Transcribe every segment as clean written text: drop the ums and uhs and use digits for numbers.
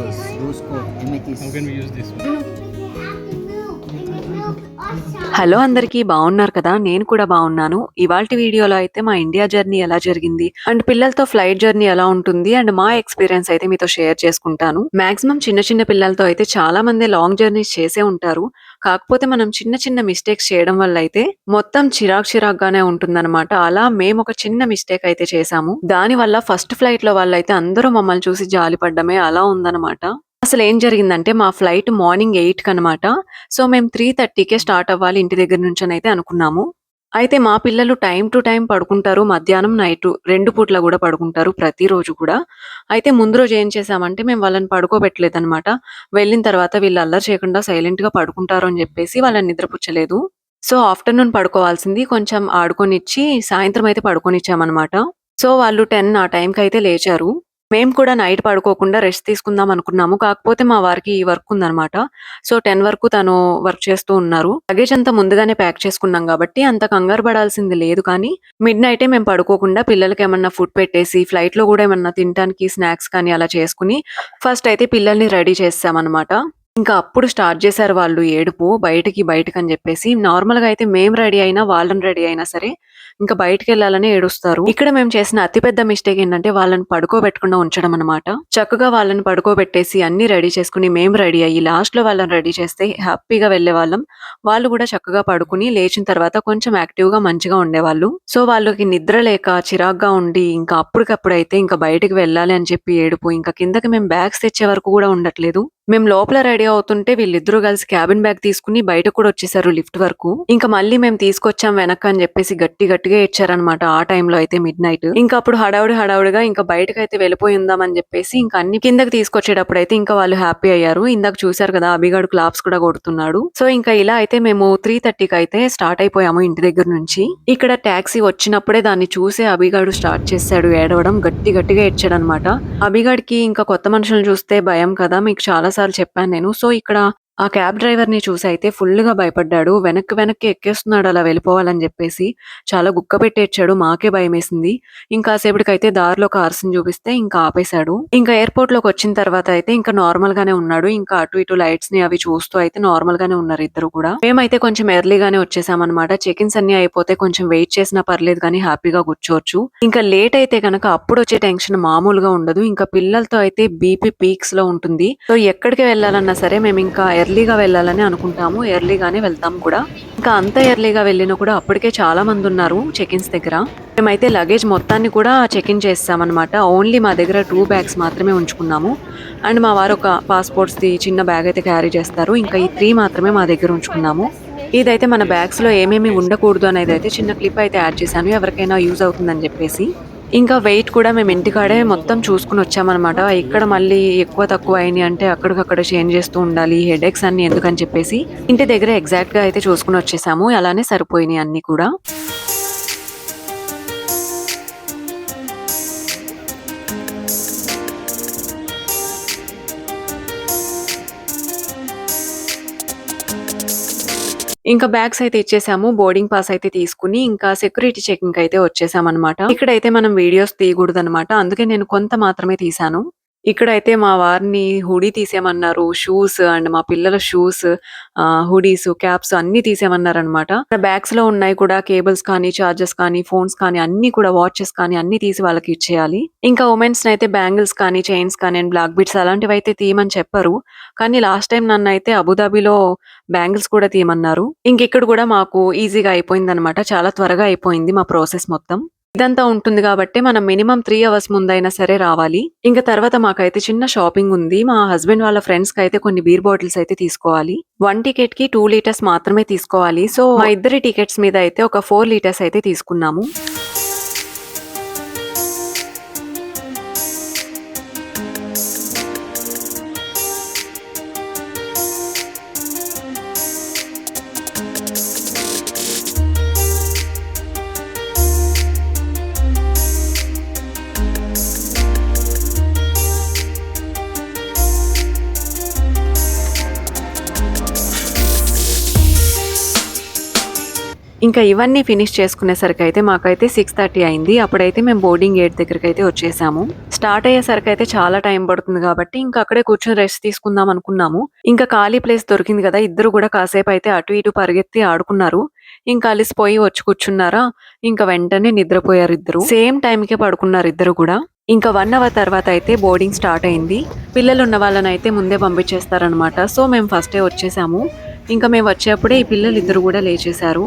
Mentos, rose coat, amethyst. How can we use this one? Hello అందరికీ బాగున్నారు కదా? నేను కూడా బాగున్నాను. ఇవాల్టి వీడియోలో అయితే మా ఇండియా జర్నీ ఎలా జరిగింది అండ్ పిల్లలతో ఫ్లైట్ జర్నీ ఎలా ఉంటుంది అండ్ మా ఎక్స్పీరియన్స్ అయితే మీతో షేర్ చేసుకుంటాను. మాక్సిమం చిన్న చిన్న పిల్లలతో అయితే చాలా మంది లాంగ్ జర్నీస్ చేసే ఉంటారు. కాకపోతే మనం చిన్న చిన్న మిస్టేక్స్ చేయడం వల్ల అయితే మొత్తం చిరాగ్గానే ఉంటుందన్నమాట. అలా మేము ఒక చిన్న మిస్టేక్ అయితే చేసాము. దాని వల్ల ఫస్ట్ ఫ్లైట్ లో వాళ్ళైతే అందరూ మమ్మల్ని చూసి జాలిపడ్డమే అలా ఉందన్నమాట. అసలు ఏం జరిగిందంటే మా ఫ్లైట్ మార్నింగ్ 8 కనమాట. సో మేము 3:30కే స్టార్ట్ అవ్వాలి ఇంటి దగ్గర నుంచనైతే అనుకున్నాము. అయితే మా పిల్లలు టైమ్ టు టైమ్ పడుకుంటారు. మధ్యాహ్నం, నైటు 2 పూట్ల గూడా పడుకుంటారు ప్రతిరోజు కూడా. అయితే ముందు రోజు ఏం చేశామంటే మేము వాళ్ళని పడుకోబెట్టలేదనమాట. వెళ్ళిన తర్వాత వీళ్ళు అల్లరి చేయకుండా సైలెంట్‌గా పడుకుంటారు అని జెప్పేసి వాళ్ళని నిద్రపుచ్చలేదు. సో ఆఫ్టర్‌నూన్ పడుకోవాల్సింది కొంచెం ఆడుకొనిచ్చి సాయంత్రం అయితే పడుకోనిచ్చామనమాట. సో వాళ్ళు 10 ఆ టైంకయితే లేచారు. మేము కూడా నైట్ పడుకోకుండా రెస్ట్ తీసుకుందాం అనుకున్నాము. కాకపోతే మా వారికి ఈ వర్క్ ఉందనమాట. సో 10 వరకు తను వర్క్ చేస్తూ ఉన్నారు. లగేజ్ అంతా ముందుగానే ప్యాక్ చేసుకున్నాం కాబట్టి అంత కంగారు పడాల్సింది లేదు. కానీ మిడ్‌నైటే మేము పడుకోకుండా పిల్లలకేమన్నా ఫుడ్ పెట్టేసి ఫ్లైట్‌లో గూడా ఏమన్నా తినటానికి స్నాక్స్ కానీ అలా చేసుకొని ఫస్ట్ అయితే పిల్లల్ని రెడీ చేసేసామనమాట. ఇంకా అప్పుడు స్టార్ట్ చేశారు వాళ్ళు ఏడుపు. బయటికని జెప్పేసి. నార్మల్‌గా అయితే మేము రెడీ అయినా, వాళ్ళని రెడీ అయినా సరే ఇంకా బయటికెళ్ళాలని ఏడుస్తారు. ఇక్కడ మేము చేసిన అతి పెద్ద మిస్టేక్ ఏంటంటే వాళ్ళని పడుకోబెట్టకుండా ఉంచడం అన్నమాట. చక్కగా వాళ్ళని పడుకోబెట్టేసి అన్ని రెడీ చేసుకుని మేము రెడీ అయ్యి లాస్ట్‌లో వాళ్ళని రెడీ చేస్తే హ్యాపీగా వెళ్ళేవాళ్ళం. వాళ్ళు కూడా చక్కగా పడుకుని లేచిన తర్వాత కొంచెం యాక్టివ్‌గా మంచిగా ఉండేవాళ్ళు. సో వాళ్ళకి నిద్ర లేక చిరాగ్గా ఉండి ఇంకా అప్పటికప్పుడైతే ఇంకా బయటికి వెళ్ళాలి అని చెప్పి ఏడుపు. ఇంకా కిందకి మేము బ్యాగ్స్ తెచ్చే వరకు కూడా ఉండట్లేదు. మేము లోపల రెడీ అవుతుంటే వీళ్ళిద్దరూ కలిసి క్యాబిన్ బ్యాగ్ తీసుకుని బయటకు కూడా వచ్చేసారు లిఫ్ట్ వరకు. ఇంకా మళ్ళీ మేము తీసుకొచ్చాం వెనక్కి అని చెప్పేసి గట్టిగా ఏడ్చారనమాట. ఆ టైంలో అయితే మిడ్‌నైట్. ఇంకా అప్పుడు హడావుడిగా ఇంకా బయటకైతే వెళ్ళిపోయి ఉందామని చెప్పేసి ఇంకా అన్ని కిందకి తీసుకొచ్చేటప్పుడు అయితే ఇంకా వాళ్ళు హ్యాపీ అయ్యారు. ఇందాక చూసారు కదా అభిగాడు క్లాప్స్ కూడా కొడుతున్నాడు. సో ఇంకా ఇలా అయితే మేము 3:30కి అయితే స్టార్ట్ అయిపోయాము ఇంటి దగ్గర నుంచి. ఇక్కడ టాక్సీ వచ్చినప్పుడే దాన్ని చూసే అభిగాడు స్టార్ట్ చేశాడు ఏడవడం. గట్టిగా ఏడ్చాడు అనమాట. అభిగాడికి ఇంకా కొత్త మనుషులను చూస్తే భయం కదా, మీకు చాలా సార్లు చెప్పాను నేను. సో ఇక్కడ ఆ క్యాబ్ డ్రైవర్ ని చూసి అయితే ఫుల్‌గా భయపడ్డాడు. వెనక్కి ఎక్కేస్తున్నాడు అలా వెళ్ళిపోవాలని చెప్పేసి. చాలా గుక్కపెట్టి ఏడ్చాడు. మాకే భయమేసింది. ఇంకాసేపటికైతే దారిలో కార్స్‌ని చూపిస్తే ఇంకా ఆపేశాడు. ఇంకా ఎయిర్‌పోర్ట్ లోకి వచ్చిన తర్వాత అయితే ఇంకా నార్మల్ గానే ఉన్నాడు. ఇంకా అటు ఇటు లైట్స్ ని అవి చూస్తూ అయితే నార్మల్ గానే ఉన్నారు ఇద్దరు కూడా. మేమైతే కొంచెం ఎర్లీగానే వచ్చేసామన్నమాట. చెక్-ఇన్స్ అన్ని అయిపోతే కొంచెం వెయిట్ చేసినా పర్లేదు కానీ హ్యాపీగా కూర్చోవచ్చు. ఇంకా లేట్ అయితే కనుక అప్పుడు వచ్చే టెన్షన్ మామూలుగా ఉండదు. ఇంకా పిల్లలతో అయితే బీపీ పీక్స్ లో ఉంటుంది. సో ఎక్కడికి వెళ్ళాలన్నా సరే మేము ఇంకా ఎర్లీగా వెళ్ళాలని అనుకుంటాము. ఎర్లీగానే వెళ్తాం కూడా. ఇంకా అంత ఎర్లీగా వెళ్ళినా కూడా అప్పటికే చాలా మంది ఉన్నారు చెక్-ఇన్స్ దగ్గర. మేమైతే లగేజ్ మొత్తాన్ని కూడా చెక్-ఇన్ చేస్తామన్నమాట. ఓన్లీ మా దగ్గర 2 బ్యాగ్స్ మాత్రమే ఉంచుకున్నాము. అండ్ మా వారు ఒక పాస్పోర్ట్స్‌ది చిన్న బ్యాగ్ అయితే క్యారీ చేస్తారు. ఇంకా ఈ 3 మాత్రమే మా దగ్గర ఉంచుకున్నాము. ఇదైతే మన బ్యాగ్స్ లో ఏమేమి ఉండకూడదు అనేది అయితే చిన్న క్లిప్ అయితే యాడ్ చేశాను. ఎవరికైనా యూజ్ అవుతుందని చెప్పేసి. ఇంకా వెయిట్ కూడా మేము ఇంటికాడే మొత్తం చూసుకుని వచ్చామన్నమాట. ఇక్కడ మళ్ళీ ఎక్కువ తక్కువ అయినాయి అంటే అక్కడికక్కడ చేంజ్ చేస్తూ ఉండాలి. హెడేక్స్ అన్ని ఎందుకని చెప్పేసి ఇంటి దగ్గర ఎగ్జాక్ట్ గా అయితే చూసుకుని వచ్చేసాము. అలానే సరిపోయినాయి అన్ని కూడా. ఇంకా బ్యాగ్స్ అయితే ఇచ్చేసాము. బోర్డింగ్ పాస్ అయితే తీసుకుని ఇంకా సెక్యూరిటీ చెకింగ్ అయితే వచ్చేసామన్నమాట. ఇక్కడైతే మనం వీడియోస్ తీయకూడదన్నమాట. అందుకే నేను కొంత మాత్రమే తీసాను. ఇక్కడైతే మా వారిని హుడీ తీసేయమన్నారు. షూస్ అండ్ మా పిల్లల షూస్, హుడీస్, క్యాప్స్ అన్ని తీసేయమన్నారనమాట. బ్యాగ్స్ లో ఉన్నాయి కూడా కేబుల్స్ కానీ, చార్జెస్ కానీ, ఫోన్స్ కానీ అన్ని కూడా, వాచెస్ కానీ అన్ని తీసి వాళ్ళకి ఇచ్చేయాలి. ఇంకా ఉమెన్స్ అయితే బ్యాంగిల్స్ కానీ, చైన్స్ కానీ అండ్ బ్లాక్ బీడ్స్ అలాంటివి అయితే తీయమని చెప్పారు. కానీ లాస్ట్ టైం నన్ను అయితే అబుదాబిలో బ్యాంగిల్స్ కూడా తీయమన్నారు. ఇంకెక్కడ కూడా మాకు ఈజీగా అయిపోయింది అనమాట. చాలా త్వరగా అయిపోయింది మా ప్రాసెస్ మొత్తం. ఇదంతా ఉంటుంది కాబట్టి మనం మినిమం 3 అవర్స్ ముందైనా సరే రావాలి. ఇంకా తర్వాత మాకైతే చిన్న షాపింగ్ ఉంది. మా హస్బెండ్ వాళ్ళ ఫ్రెండ్స్ కి అయితే కొన్ని బీర్ బాటిల్స్ అయితే తీసుకోవాలి. 1 టికెట్ కి 2 లీటర్స్ మాత్రమే తీసుకోవాలి. సో మా ఇద్దరి టికెట్స్ మీద అయితే ఒక 4 లీటర్స్ అయితే తీసుకున్నాము. ఇంకా ఇవన్నీ ఫినిష్ చేసుకునేసరికైతే మాకైతే 6:30 అయింది. అప్పుడైతే మేము బోర్డింగ్ గేట్ దగ్గరికైతే వచ్చేసాము. స్టార్ట్ అయ్యేసరికైతే చాలా టైం పడుతుంది కాబట్టి ఇంకా అక్కడే కూర్చొని రెస్ట్ తీసుకుందాం అనుకున్నాము. ఇంకా ఖాళీ ప్లేస్ దొరికింది కదా! ఇద్దరు కూడా కాసేపయితే అటు ఇటు పరిగెత్తి ఆడుకున్నారు. ఇంకా అలిసిపోయి వచ్చి కూర్చున్నారా, ఇంకా వెంటనే నిద్రపోయారిద్దరు. సేమ్ టైంకే పడుకున్నారిద్దరు కూడా. ఇంకా 1 అవర్ తర్వాత అయితే బోర్డింగ్ స్టార్ట్ అయింది. పిల్లలున్న వాళ్ళనైతే ముందే పంపించేస్తారనమాట. సో మేము ఫస్టే వచ్చేసాము. ఇంకా మేము వచ్చేప్పుడే ఈ పిల్లలిద్దరు కూడా లేచేశారు.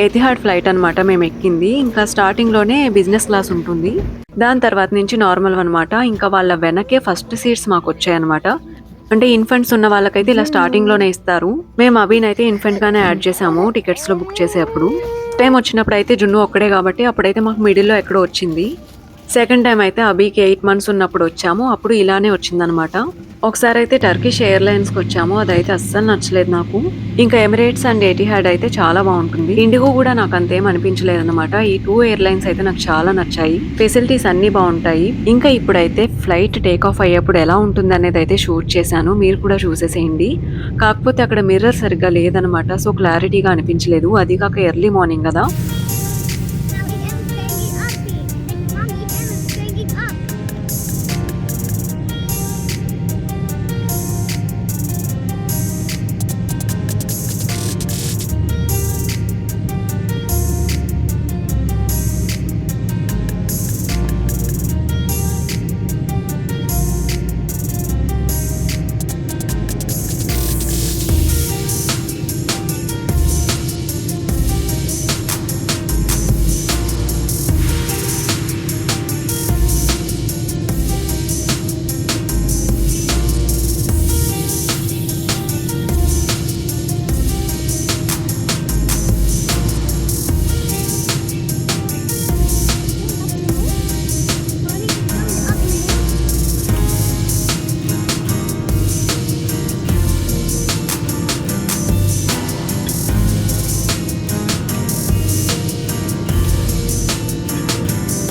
ఎతిహాడ్ ఫ్లైట్ అనమాట మేము ఎక్కింది. ఇంకా స్టార్టింగ్‌లోనే బిజినెస్ క్లాస్ ఉంటుంది. దాని తర్వాత నుంచి నార్మల్ అనమాట. ఇంకా వాళ్ళ వెనకే ఫస్ట్ సీట్స్ మాకొచ్చాయన్నమాట. అంటే ఇన్ఫెంట్స్ ఉన్న వాళ్ళకైతే ఇలా స్టార్టింగ్‌లోనే ఇస్తారు. మేము అభినైతే ఇన్ఫెంట్‌గానే యాడ్ చేసాము టికెట్స్‌లో బుక్ చేసేప్పుడు. టైం వచ్చినప్పుడు అయితే జున్ను ఒక్కడే కాబట్టి అప్పుడైతే మాకు మిడిల్‌లో ఎక్కడో వచ్చింది. సెకండ్ టైం అయితే అభికి 8 మంత్స్ ఉన్నప్పుడు వచ్చాము. అప్పుడు ఇలానే వచ్చిందనమాట. ఒకసారి అయితే టర్కిష్ ఎయిర్‌లైన్స్‌కి వచ్చాము. అదైతే అస్సలు నచ్చలేదు నాకు. ఇంకా ఎమిరేట్స్ అండ్ ఎటిహాడ్ అయితే చాలా బాగుంటుంది. ఇండిగో కూడా నాకు అంతేం అనిపించలేదన్నమాట. ఈ 2 ఎయిర్‌లైన్స్ అయితే నాకు చాలా నచ్చాయి. ఫెసిలిటీస్ అన్నీ బాగుంటాయి. ఇంకా ఇప్పుడైతే ఫ్లైట్ టేక్ ఆఫ్ అయ్యేప్పుడు ఎలా ఉంటుందనేది అయితే షూట్ చేశాను. మీరు కూడా చూసేసేయండి. కాకపోతే అక్కడ మిర్రర్ సరిగ్గా లేదనమాట. సో క్లారిటీగా అనిపించలేదు. అది కాక ఎర్లీ మార్నింగ్ కదా!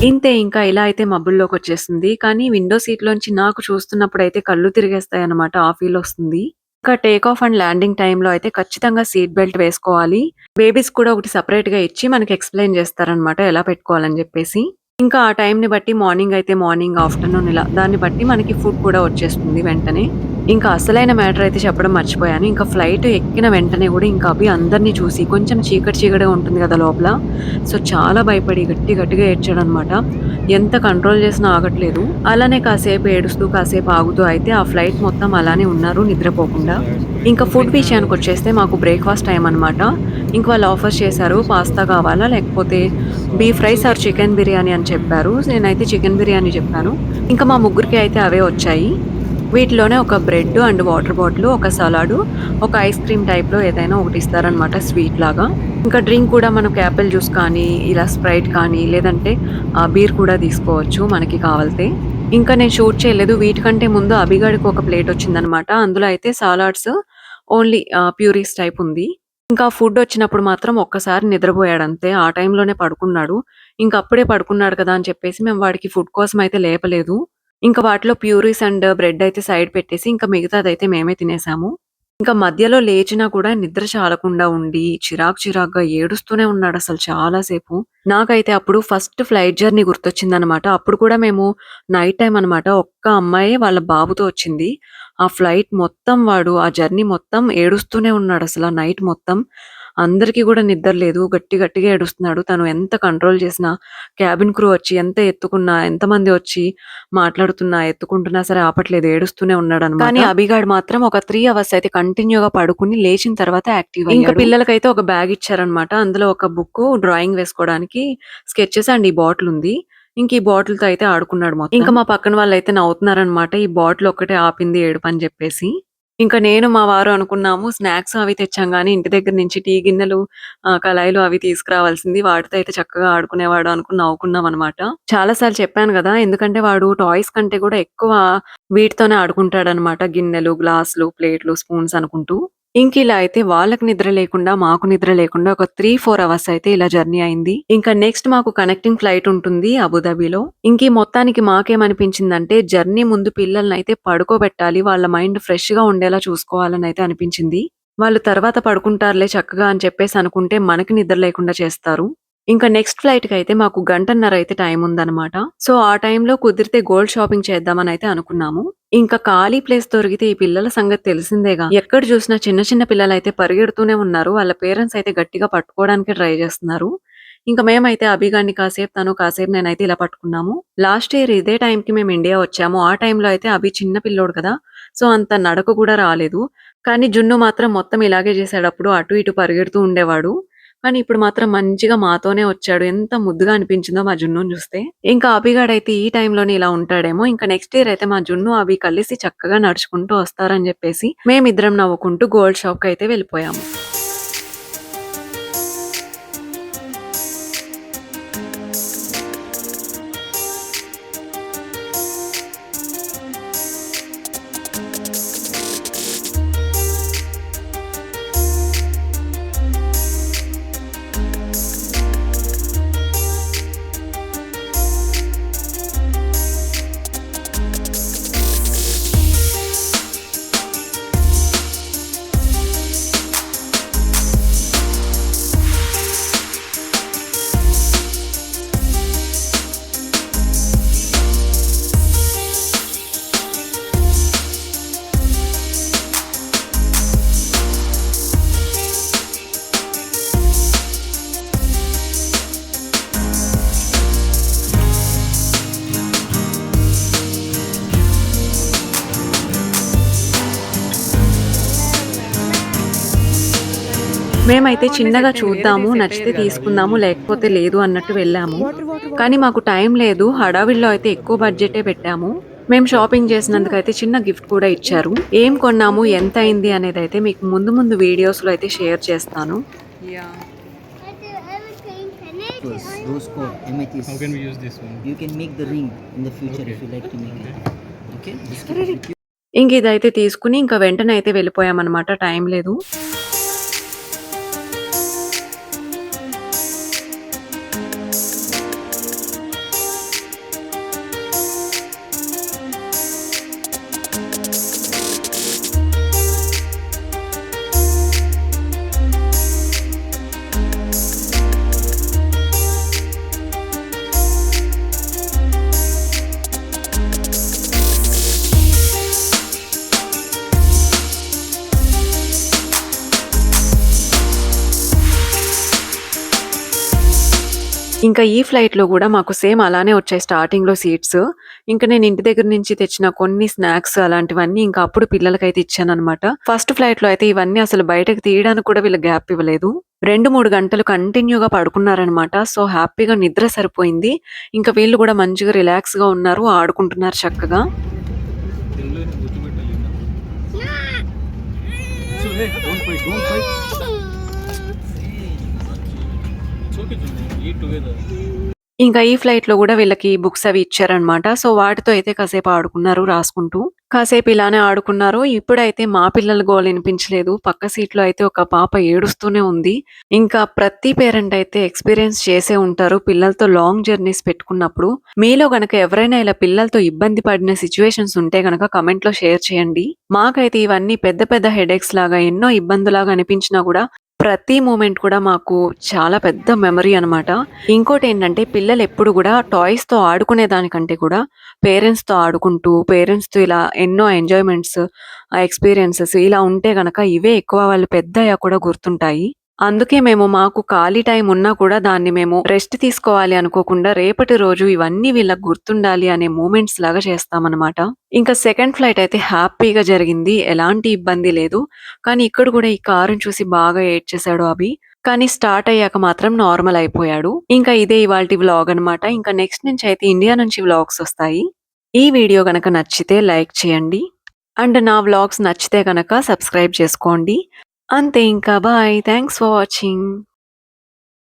ఇంతే ఇంకా ఇలా అయితే మబ్బుల్లోకొచ్చేసింది. కానీ విండో సీట్‌లోంచి నాకు చూస్తున్నప్పుడైతే కళ్ళు తిరిగేస్తాయన్నమాట. ఆ ఫీలొస్తుంది. ఇంకా టేక్ ఆఫ్ అండ్ ల్యాండింగ్ టైమ్‌లో అయితే ఖచ్చితంగా సీట్ బెల్ట్ వేసుకోవాలి. బేబీస్ కూడా ఒకటి సెపరేట్‌గా ఇచ్చి మనకి ఎక్స్‌ప్లెయిన్ చేస్తారన్నమాట ఎలా పెట్టుకోవాలని జెప్పేసి. ఇంకా ఆ టైంని బట్టి మార్నింగ్ అయితే మార్నింగ్, ఆఫ్టర్‌నూన్ ఇలా దాన్ని బట్టి మనకి ఫుడ్ కూడా వచ్చేస్తుంది వెంటనే. ఇంకా అసలైన మ్యాటర్ అయితే చెప్పడం మర్చిపోయాను. ఇంకా ఫ్లైట్ ఎక్కిన వెంటనే గూడా ఇంకా అభి అందరిని చూసి కొంచెం చీకటి చీకటిగా ఉంటుంది గదా లోపల. సో, చాలా భయపడి గట్టిగా ఏడ్చాడనమాట. ఎంత కంట్రోల్ చేసినా ఆగట్లేదు. అలానే కాసేపు ఏడుస్తూ, కాసేపు ఆగుతూ అయితే ఆ ఫ్లైట్ మొత్తం అలానే ఉన్నారు నిద్రపోకుండా. ఇంకా ఫుడ్ విషయానికొచ్చేస్తే మాకు బ్రేక్‌ఫాస్ట్ టైమ్ అనమాట. ఇంక వాళ్ళు ఆఫర్ చేశారు. పాస్తా కావాలా? లేకపోతే beef rice or chicken biryani అని చెప్పారు. నేనైతే చికెన్ బిర్యానీ చెప్పాను. ఇంకా మా ముగ్గురికి అయితే అవే వచ్చాయి. వీటిలోనే ఒక బ్రెడ్ అండ్ వాటర్ బాటిల్, ఒక సలాడు, ఒక ఐస్ క్రీమ్ టైప్‌లో ఏదైనా ఒకటి ఇస్తారనమాట స్వీట్ లాగా. ఇంకా డ్రింక్ కూడా మనకు యాపిల్ జ్యూస్ కానీ, ఇలా స్ప్రైట్ కానీ, లేదంటే బీర్ కూడా తీసుకోవచ్చు మనకి కావాలితే. ఇంకా నేను షూట్ చేయలేదు. వీటికంటే ముందు అభిగాడికి ఒక ప్లేట్ వచ్చిందనమాట. అందులో అయితే సాలాడ్స్ ఓన్లీ ప్యూరీస్ టైప్ ఉంది. ఇంకా ఫుడ్ వచ్చినప్పుడు మాత్రం ఒక్కసారి నిద్రపోయాడంతే. ఆ టైంలోనే పడుకున్నాడు. ఇంక అప్పుడే పడుకున్నాడు కదా అని చెప్పేసి మేము వాడికి ఫుడ్ కోసం అయితే లేపలేదు. ఇంకా వాటిలో ప్యూరీస్ అండ్ బ్రెడ్ అయితే సైడ్ పెట్టేసి ఇంకా మిగతాదైతే మేమే తినేసాము. ఇంకా మధ్యలో లేచినా కూడా నిద్ర చాలకుండా ఉండి చిరాకుగా ఏడుస్తూనే ఉన్నాడసలు చాలా సేపు. నాకైతే అప్పుడు ఫస్ట్ ఫ్లైట్ జర్నీ గుర్తొచ్చిందనమాట. అప్పుడు కూడా మేము నైట్ టైమ్ అనమాట. ఒక్క అమ్మాయే వాళ్ళ బాబుతో వచ్చింది. ఆ ఫ్లైట్ మొత్తం వాడు ఆ జర్నీ మొత్తం ఏడుస్తూనే ఉన్నాడసల నైట్ మొత్తం. అందరికీ గూడా నిద్ర లేదు. గట్టిగా ఏడుస్తున్నాడు. తను ఎంత కంట్రోల్ చేసినా క్యాబిన్ క్రూ వచ్చి ఎంత ఎత్తుకున్నా, ఎంతమంది వచ్చి మాట్లాడుతున్నా, ఎత్తుకుంటున్నా సరే ఆపట్లేదు. ఏడుస్తూనే ఉన్నాడనమాట. కానీ అభిగాడు మాత్రం ఒక 3 అవర్స్ అయితే కంటిన్యూ‌గా పడుకొని లేచిన తర్వాత యాక్టివ్ అయ్యాడు. ఇంకా పిల్లలకైతే ఒక బ్యాగ్ ఇచ్చారనమాట. అందులో ఒక బుక్కు, డ్రాయింగ్ వేసుకోవడానికి, స్కెచెస్ అండ్ ఈ బాటిల్ ఉంది. ఇంక ఈ బాటిల్‌తో అయితే ఆడుకున్నాడు మొత్తం. ఇంకా మా పక్కన వాళ్ళైతే నవ్వుతున్నారనమాట. ఈ బాటిల్ ఒక్కటే ఆపింది ఏడుపని జెప్పేసి. ఇంకా నేను, మా వారు అనుకున్నాము స్నాక్స్ అవి తెచ్చాం గానీ, ఇంటి దగ్గర నుంచి టీ గిన్నెలు, కళాయిలు అవి తీసుకురావాల్సింది. వాటితో అయితే చక్కగా ఆడుకునేవాడు అనుకుని నవ్వుకున్నామనమాట. చాలా సార్లు చెప్పాను గదా! ఎందుకంటే వాడు టాయ్స్ కంటే కూడా ఎక్కువ వీటితోనే ఆడుకుంటాడనమాట. గిన్నెలు, గ్లాసులు, ప్లేట్లు, స్పూన్స్ అనుకుంటూ. ఇంకిలా అయితే వాళ్ళకి నిద్ర లేకుండా, మాకు నిద్ర లేకుండా ఒక 3, 4 అవర్స్ అయితే ఇలా జర్నీ అయింది. ఇంకా నెక్స్ట్ మాకు కనెక్టింగ్ ఫ్లైట్ ఉంటుంది అబుదాబిలో. ఇంకీ మొత్తానికి మాకేమనిపించిందంటే జర్నీ ముందు పిల్లలనైతే పడుకోబెట్టాలి. వాళ్ళ మైండ్ ఫ్రెష్‌గా ఉండేలా చూసుకోవాలనైతే అనిపించింది. వాళ్ళు తర్వాత పడుకుంటారులే చక్కగా అని చెప్పేసి అనుకుంటే మనకి నిద్ర లేకుండా చేస్తారు. ఇంకా నెక్స్ట్ ఫ్లైట్‌కైతే మాకు గంటన్నర అయితే టైం ఉందన్నమాట. సో, ఆ టైంలో కుదిరితే గోల్డ్ షాపింగ్ చేద్దామని అయితే అనుకున్నాము. ఇంకా ఖాళీ ప్లేస్ దొరికితే ఈ పిల్లల సంగతి తెలిసిందేగా. ఎక్కడ చూసినా చిన్న చిన్న పిల్లలైతే పరిగెడుతూనే ఉన్నారు. వాళ్ళ పేరెంట్స్ అయితే గట్టిగా పట్టుకోవడానికే ట్రై చేస్తున్నారు. ఇంక మేమైతే అభిగాడిని కాసేపు తను, కాసేపు నేనైతే ఇలా పట్టుకున్నాము. లాస్ట్ ఇయర్ ఇదే టైంకి మేము ఇండియా వచ్చాము. ఆ టైంలో అయితే అభి చిన్న పిల్లోడు కదా! సో, అంత నడక కూడా రాలేదు. కానీ జున్ను మాత్రం మొత్తం ఇలాగే చేసాడప్పుడు. అటు ఇటు పరిగెడుతూ ఉండేవాడు. కానీ ఇప్పుడు మాత్రం మంచిగా మాతోనే వచ్చాడు. ఎంత ముద్దుగా అనిపించిందో మా జున్నుని చూస్తే. ఇంకా అభిగాడైతే ఈ టైంలోనే ఇలా ఉంటాడేమో. ఇంకా నెక్స్ట్ ఇయర్ అయితే మా జున్ను, అభి కలిసి చక్కగా నడుచుకుంటూ వస్తారని చెప్పేసి మేమిద్దరం నవ్వుకుంటూ గోల్డ్ షాప్‌కయితే వెళ్ళిపోయాము. మేమైతే చిన్నగా చూద్దాము, నచ్చితే తీసుకుందాము, లేకపోతే లేదు అన్నట్టు వెళ్ళాము. కానీ మాకు టైం లేదు. హడావిడిలో అయితే ఎక్కువ బడ్జెటే పెట్టాము. మేము షాపింగ్ చేసినందుకైతే చిన్న గిఫ్ట్ కూడా ఇచ్చారు. ఏం కొన్నాము, ఎంతయింది అనేదైతే మీకు ముందు ముందు వీడియోస్‌లో అయితే షేర్ చేస్తాను. Yeah. Rose gold, amethyst. How can we use this one? You can make the ring in the future Okay. if you like to make it. Okay. This ఇంక ఇదైతే తీసుకొని ఇంకా వెంటనే అయితే వెళ్ళిపోయామన్నమాట. టైం లేదు. ఇంకా ఈ ఫ్లైట్‌లో గూడా మాకు సేమ్ అలానే వచ్చాయి స్టార్టింగ్‌లో సీట్స్. ఇంక నేను ఇంటి దగ్గర నుంచి తెచ్చిన కొన్ని స్నాక్స్ అలాంటివన్నీ ఇంకా అప్పుడు పిల్లలకైతే ఇచ్చాననమాట. ఫస్ట్ ఫ్లైట్‌లో అయితే ఇవన్నీ అసలు బయటకి తీయడానికి కూడా వీళ్ళకి గ్యాప్ ఇవ్వలేదు. 2, 3 గంటలు కంటిన్యూగా పడుకున్నారనమాట. సో, హ్యాపీగా నిద్ర సరిపోయింది. ఇంకా వీళ్ళు గూడా మంచిగా రిలాక్స్‌గా ఉన్నారు. ఆడుకుంటున్నారు చక్కగా. తెలుగులో గుర్తుపెట్టాలి. So hey, don't fight. It's okay, Jimmy. Eat together. ఇంకా ఈ ఫ్లైట్‌లో గూడా వీళ్ళకి బుక్స్ అవి ఇచ్చారనమాట. సో, వాటితో అయితే కాసేపు ఆడుకున్నారు రాసుకుంటూ. కాసేపు ఇలానే ఆడుకున్నారు. ఇప్పుడైతే మా పిల్లల గోల ఇనిపించలేదు. పక్క సీట్‌లో అయితే ఒక పాప ఏడుస్తూనే ఉంది. ఇంకా ప్రతి పేరెంట్ అయితే ఎక్స్‌పీరియన్స్ చేసే ఉంటారు పిల్లలతో లాంగ్ జర్నీస్ పెట్టుకున్నప్పుడు. మీలో గనక ఎవరైనా ఇలా పిల్లలతో ఇబ్బంది పడిన సిట్యుయేషన్స్ ఉంటే గనక కామెంట్‌లో షేర్ చేయండి. మాకైతే ఇవన్నీ పెద్ద పెద్ద హెడేక్స్ లాగా ఎన్నో ఇబ్బందులాగా అనిపించినా గూడా ప్రతి మూమెంట్ కూడా మాకు చాలా పెద్ద మెమరీ అనమాట. ఇంకోటేంటంటే పిల్లలెప్పుడు గూడా టాయ్స్‌తో ఆడుకునే దానికంటే కూడా పేరెంట్స్‌తో ఆడుకుంటూ, పేరెంట్స్‌తో ఇలా ఎన్నో ఎంజాయ్‌మెంట్స్, ఎక్స్‌పీరియన్సెస్ ఇలా ఉంటే గనక ఇవే ఎక్కువ వాళ్ళు పెద్దయ్యాక కూడా గుర్తుంటాయి. అందుకే మేము మాకు ఖాళీ టైం ఉన్నా కూడా దాన్ని మేము రెస్ట్ తీసుకోవాలి అనుకోకుండా రేపటి రోజు ఇవన్నీ వీళ్ళకి గుర్తుండాలి అనే మూమెంట్స్ లాగా చేస్తామనమాట. ఇంకా సెకండ్ ఫ్లైట్ అయితే హ్యాపీగా జరిగింది. ఎలాంటి ఇబ్బంది లేదు. కానీ ఇక్కడ కూడా ఈ కారుని చూసి బాగా ఏడ్చేసాడు అభి. కానీ స్టార్ట్ అయ్యాక మాత్రం నార్మల్ అయిపోయాడు. ఇంకా ఇదే ఇవాల్టి వ్లాగ్ అనమాట. ఇంకా నెక్స్ట్ నుంచి అయితే ఇండియా నుంచి వ్లాగ్స్ వస్తాయి. ఈ వీడియో గనక నచ్చితే లైక్ చేయండి. అండ్ నా వ్లాగ్స్ నచ్చితే గనక సబ్స్క్రైబ్ చేసుకోండి. అంతే ఇంకా బాయ్. Thanks for watching.